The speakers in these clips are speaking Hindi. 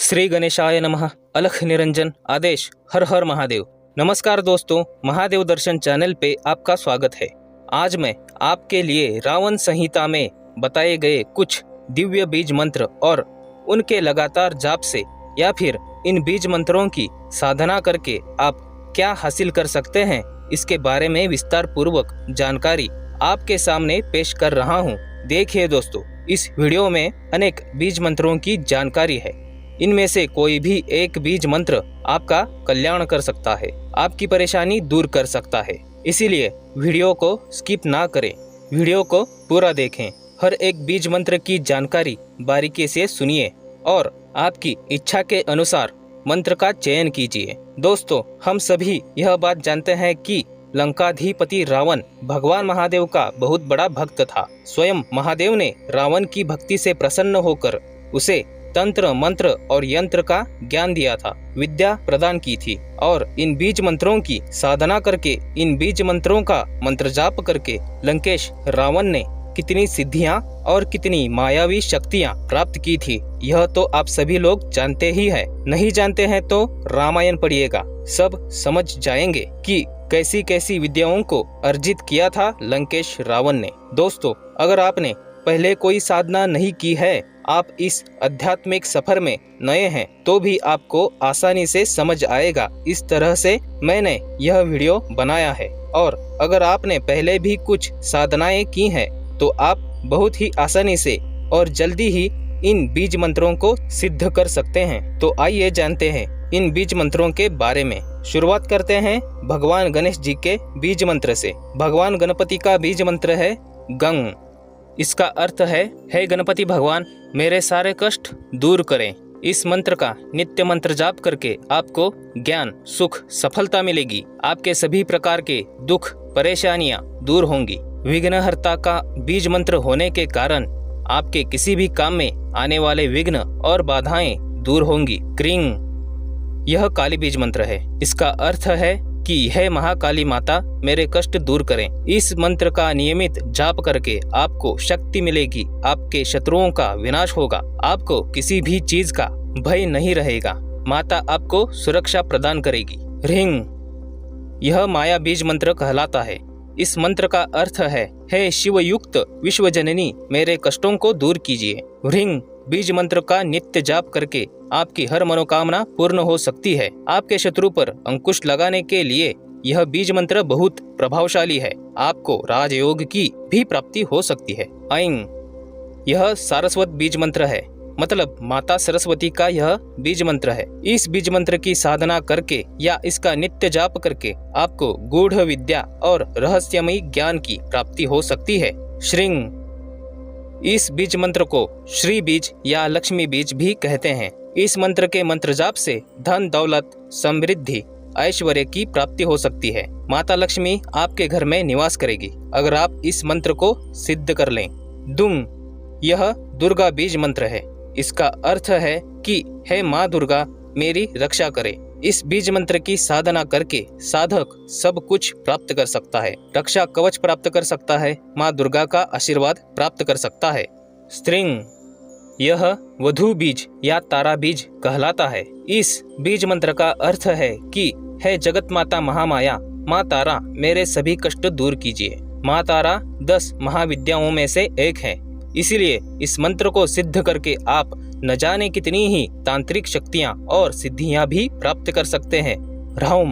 श्री गणेशाय नमः। अलख निरंजन आदेश। हर हर महादेव। नमस्कार दोस्तों, महादेव दर्शन चैनल पे आपका स्वागत है। आज मैं आपके लिए रावण संहिता में बताए गए कुछ दिव्य बीज मंत्र और उनके लगातार जाप से या फिर इन बीज मंत्रों की साधना करके आप क्या हासिल कर सकते हैं, इसके बारे में विस्तार पूर्वक जानकारी आपके सामने पेश कर रहा हूँ। देखिए दोस्तों, इस वीडियो में अनेक बीज मंत्रों की जानकारी है। इनमें से कोई भी एक बीज मंत्र आपका कल्याण कर सकता है, आपकी परेशानी दूर कर सकता है। इसीलिए वीडियो को स्किप ना करें, वीडियो को पूरा देखें। हर एक बीज मंत्र की जानकारी बारीकी से सुनिए और आपकी इच्छा के अनुसार मंत्र का चयन कीजिए। दोस्तों, हम सभी यह बात जानते हैं कि लंकाधिपति रावण भगवान महादेव का बहुत बड़ा भक्त था। स्वयं महादेव ने रावण की भक्ति से प्रसन्न होकर उसे तंत्र, मंत्र और यंत्र का ज्ञान दिया था, विद्या प्रदान की थी और इन बीज मंत्रों की साधना करके, इन बीज मंत्रों का मंत्र जाप करके लंकेश रावण ने कितनी सिद्धियां और कितनी मायावी शक्तियां प्राप्त की थी, यह तो आप सभी लोग जानते ही हैं। नहीं जानते हैं तो रामायण पढ़िएगा, सब समझ जाएंगे कि कैसी कैसी विद्याओं को अर्जित किया था लंकेश रावण ने। दोस्तों, अगर आपने पहले कोई साधना नहीं की है, आप इस आध्यात्मिक सफर में नए हैं, तो भी आपको आसानी से समझ आएगा। इस तरह से मैंने यह वीडियो बनाया है। और अगर आपने पहले भी कुछ साधनाएं की हैं, तो आप बहुत ही आसानी से और जल्दी ही इन बीज मंत्रों को सिद्ध कर सकते हैं। तो आइए जानते हैं इन बीज मंत्रों के बारे में। शुरुआत करते हैं भगवान गणेश जी के बीज मंत्र से। भगवान गणपति का बीज मंत्र है गंग। इसका अर्थ है, हे गणपति भगवान, मेरे सारे कष्ट दूर करें। इस मंत्र का नित्य मंत्र जाप करके आपको ज्ञान, सुख, सफलता मिलेगी। आपके सभी प्रकार के दुख, परेशानियां दूर होंगी। विघ्नहर्ता का बीज मंत्र होने के कारण आपके किसी भी काम में आने वाले विघ्न और बाधाएं दूर होंगी। क्रीं, यह काली बीज मंत्र है। इसका अर्थ है कि हे महाकाली माता, मेरे कष्ट दूर करें। इस मंत्र का नियमित जाप करके आपको शक्ति मिलेगी, आपके शत्रुओं का विनाश होगा, आपको किसी भी चीज का भय नहीं रहेगा। माता आपको सुरक्षा प्रदान करेगी। ह्रीं, यह माया बीज मंत्र कहलाता है। इस मंत्र का अर्थ है, हे शिवयुक्त विश्वजननी, मेरे कष्टों को दूर कीजिए। ह्रीं बीज मंत्र का नित्य जाप करके आपकी हर मनोकामना पूर्ण हो सकती है। आपके शत्रु पर अंकुश लगाने के लिए यह बीज मंत्र बहुत प्रभावशाली है। आपको राजयोग की भी प्राप्ति हो सकती है। ऐं, यह सारस्वत बीज मंत्र है, मतलब माता सरस्वती का यह बीज मंत्र है। इस बीज मंत्र की साधना करके या इसका नित्य जाप करके आपको गूढ़ विद्या और रहस्यमयी ज्ञान की प्राप्ति हो सकती है। श्रीं, इस बीज मंत्र को श्री बीज या लक्ष्मी बीज भी कहते हैं। इस मंत्र के मंत्र जाप से धन, दौलत, समृद्धि, ऐश्वर्य की प्राप्ति हो सकती है। माता लक्ष्मी आपके घर में निवास करेगी अगर आप इस मंत्र को सिद्ध कर लें। दुं, यह दुर्गा बीज मंत्र है। इसका अर्थ है कि हे माँ दुर्गा, मेरी रक्षा करे। इस बीज मंत्र की साधना करके साधक सब कुछ प्राप्त कर सकता है। रक्षा कवच प्राप्त कर सकता है, माँ दुर्गा का आशीर्वाद प्राप्त कर सकता है। स्त्रीं, यह वधु बीज या तारा बीज कहलाता है। इस बीज मंत्र का अर्थ है कि हे जगत माता महामाया, माँ तारा, मेरे सभी कष्ट दूर कीजिए। माँ तारा 10 महाविद्याओं में से एक है, इसीलिए इस मंत्र को सिद्ध करके आप न जाने कितनी ही तांत्रिक शक्तियां और सिद्धियां भी प्राप्त कर सकते हैं। ह्रौं,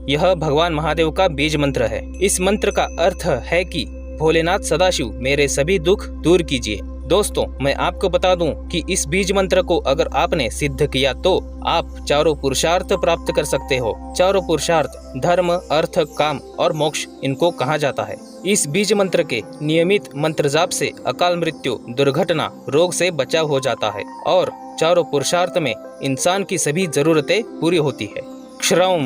यह भगवान महादेव का बीज मंत्र है। इस मंत्र का अर्थ है कि भोलेनाथ सदाशिव, मेरे सभी दुख दूर कीजिए। दोस्तों, मैं आपको बता दूं कि इस बीज मंत्र को अगर आपने सिद्ध किया तो आप चारों पुरुषार्थ प्राप्त कर सकते हो। चारों पुरुषार्थ धर्म, अर्थ, काम और मोक्ष इनको कहा जाता है। इस बीज मंत्र के नियमित मंत्र जाप से अकाल मृत्यु, दुर्घटना, रोग से बचाव हो जाता है और चारों पुरुषार्थ में इंसान की सभी जरूरतें पूरी होती है। क्षरौं,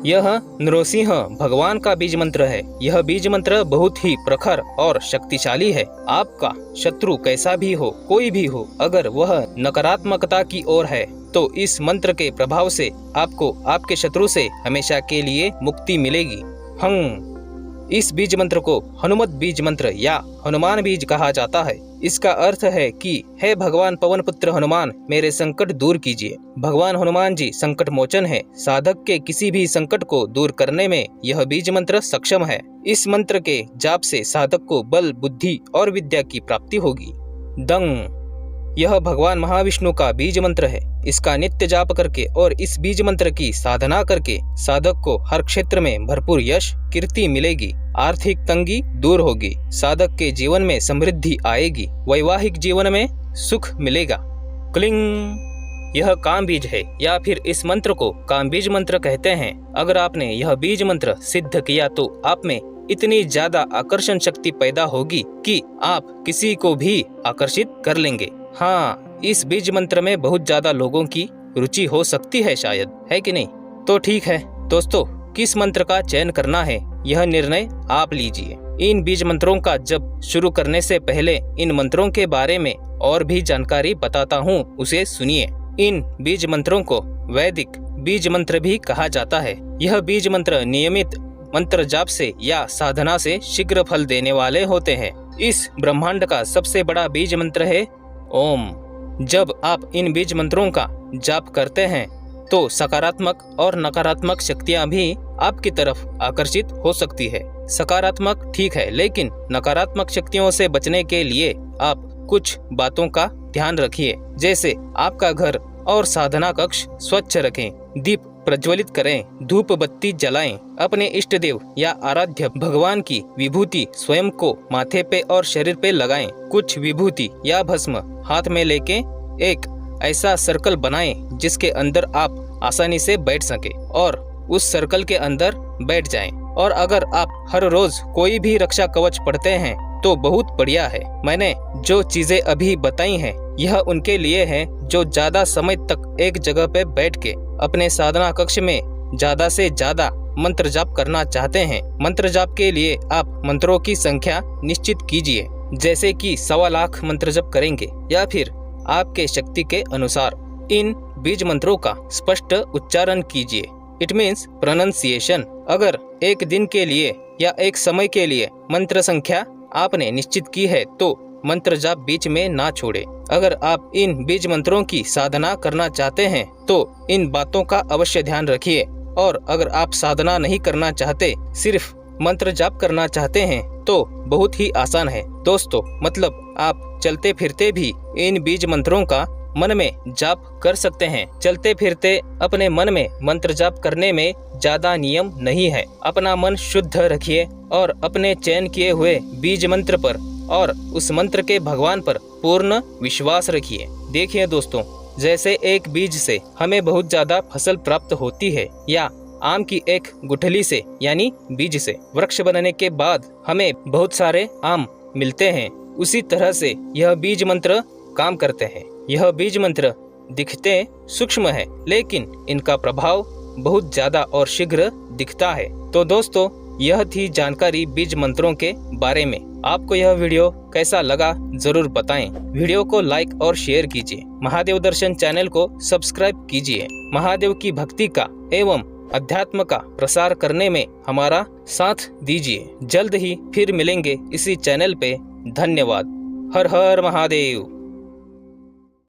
यह नृसिंह भगवान का बीज मंत्र है। यह बीज मंत्र बहुत ही प्रखर और शक्तिशाली है। आपका शत्रु कैसा भी हो, कोई भी हो, अगर वह नकारात्मकता की ओर है तो इस मंत्र के प्रभाव से आपको आपके शत्रु से हमेशा के लिए मुक्ति मिलेगी। हं, इस बीज मंत्र को हनुमत बीज मंत्र या हनुमान बीज कहा जाता है। इसका अर्थ है कि हे भगवान पवन पुत्र हनुमान, मेरे संकट दूर कीजिए। भगवान हनुमान जी संकट मोचन है। साधक के किसी भी संकट को दूर करने में यह बीज मंत्र सक्षम है। इस मंत्र के जाप से साधक को बल, बुद्धि और विद्या की प्राप्ति होगी। दंग, यह भगवान महाविष्णु का बीज मंत्र है। इसका नित्य जाप करके और इस बीज मंत्र की साधना करके साधक को हर क्षेत्र में भरपूर यश, कीर्ति मिलेगी। आर्थिक तंगी दूर होगी। साधक के जीवन में समृद्धि आएगी। वैवाहिक जीवन में सुख मिलेगा। क्लिंग, यह काम बीज है या फिर इस मंत्र को काम बीज मंत्र कहते हैं। अगर आपने यह बीज मंत्र सिद्ध किया तो आप में इतनी ज्यादा आकर्षण शक्ति पैदा होगी कि आप किसी को भी आकर्षित कर लेंगे। हाँ, इस बीज मंत्र में बहुत ज्यादा लोगों की रुचि हो सकती है शायद, है कि नहीं? तो ठीक है दोस्तों, किस मंत्र का चयन करना है यह निर्णय आप लीजिए। इन बीज मंत्रों का जप शुरू करने से पहले इन मंत्रों के बारे में और भी जानकारी बताता हूँ, उसे सुनिए। इन बीज मंत्रों को वैदिक बीज मंत्र भी कहा जाता है। यह बीज मंत्र नियमित मंत्र जाप से या साधना से शीघ्र फल देने वाले होते हैं। इस ब्रह्मांड का सबसे बड़ा बीज मंत्र है ओम। जब आप इन बीज मंत्रों का जाप करते हैं तो सकारात्मक और नकारात्मक शक्तियां भी आपकी तरफ आकर्षित हो सकती है। सकारात्मक ठीक है, लेकिन नकारात्मक शक्तियों से बचने के लिए आप कुछ बातों का ध्यान रखिए। जैसे आपका घर और साधना कक्ष स्वच्छ रखें, दीप प्रज्वलित करें, धूप बत्ती जलाएं, अपने इष्ट देव या आराध्य भगवान की विभूति स्वयं को माथे पे और शरीर पे लगाएं। कुछ विभूति या भस्म हाथ में लेके एक ऐसा सर्कल बनाएं जिसके अंदर आप आसानी से बैठ सके और उस सर्कल के अंदर बैठ जाएं। और अगर आप हर रोज कोई भी रक्षा कवच पढ़ते हैं तो बहुत बढ़िया है। मैंने जो चीजें अभी बताई हैं यह उनके लिए है जो ज्यादा समय तक एक जगह पे बैठ के अपने साधना कक्ष में ज्यादा से ज्यादा मंत्र जाप करना चाहते हैं। मंत्र जाप के लिए आप मंत्रों की संख्या निश्चित कीजिए, जैसे कि 1.25 लाख मंत्र जप करेंगे या फिर आपके शक्ति के अनुसार। इन बीज मंत्रों का स्पष्ट उच्चारण कीजिए, इट मीन्स प्रोनाउंसिएशन। अगर एक दिन के लिए या एक समय के लिए मंत्र संख्या आपने निश्चित की है तो मंत्र जाप बीच में ना छोड़े। अगर आप इन बीज मंत्रों की साधना करना चाहते हैं तो इन बातों का अवश्य ध्यान रखिए। और अगर आप साधना नहीं करना चाहते, सिर्फ मंत्र जाप करना चाहते हैं तो बहुत ही आसान है दोस्तों। मतलब आप चलते फिरते भी इन बीज मंत्रों का मन में जाप कर सकते हैं। चलते फिरते अपने मन में मंत्र जाप करने में ज्यादा नियम नहीं है। अपना मन शुद्ध रखिए और अपने चयन किए हुए बीज मंत्र पर और उस मंत्र के भगवान पर पूर्ण विश्वास रखिए। देखिए दोस्तों, जैसे एक बीज से हमें बहुत ज्यादा फसल प्राप्त होती है या आम की एक गुठली से यानी बीज से वृक्ष बनने के बाद हमें बहुत सारे आम मिलते हैं, उसी तरह से यह बीज मंत्र काम करते हैं। यह बीज मंत्र दिखते सूक्ष्म है लेकिन इनका प्रभाव बहुत ज्यादा और शीघ्र दिखता है। तो दोस्तों, यह थी जानकारी बीज मंत्रों के बारे में। आपको यह वीडियो कैसा लगा जरूर बताएं। वीडियो को लाइक और शेयर कीजिए। महादेव दर्शन चैनल को सब्सक्राइब कीजिए। महादेव की भक्ति का एवं अध्यात्म का प्रसार करने में हमारा साथ दीजिए। जल्द ही फिर मिलेंगे इसी चैनल पे। धन्यवाद। हर हर महादेव।